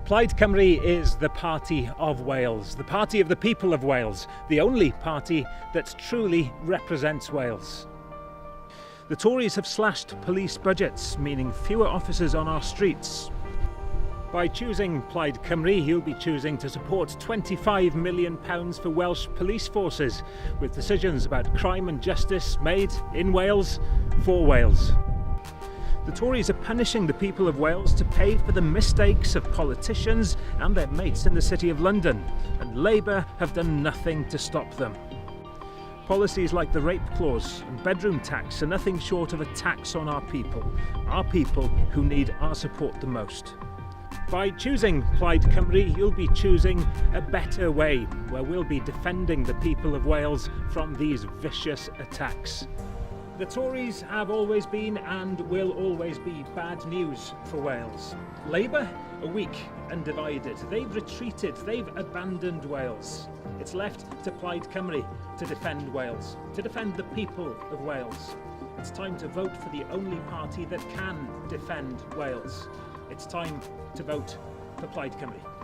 Plaid Cymru is the party of Wales, the party of the people of Wales, the only party that truly represents Wales. The Tories have slashed police budgets, meaning fewer officers on our streets. By choosing Plaid Cymru, you'll be choosing to support £25 million for Welsh police forces, with decisions about crime and justice made in Wales for Wales. The Tories are punishing the people of Wales to pay for the mistakes of politicians and their mates in the City of London, and Labour have done nothing to stop them. Policies like the rape clause and bedroom tax are nothing short of a tax on our people who need our support the most. By choosing Plaid Cymru, you'll be choosing a better way, where we'll be defending the people of Wales from these vicious attacks. The Tories have always been and will always be bad news for Wales. Labour are weak and divided. They've retreated, they've abandoned Wales. It's left to Plaid Cymru to defend Wales, to defend the people of Wales. It's time to vote for the only party that can defend Wales. It's time to vote for Plaid Cymru.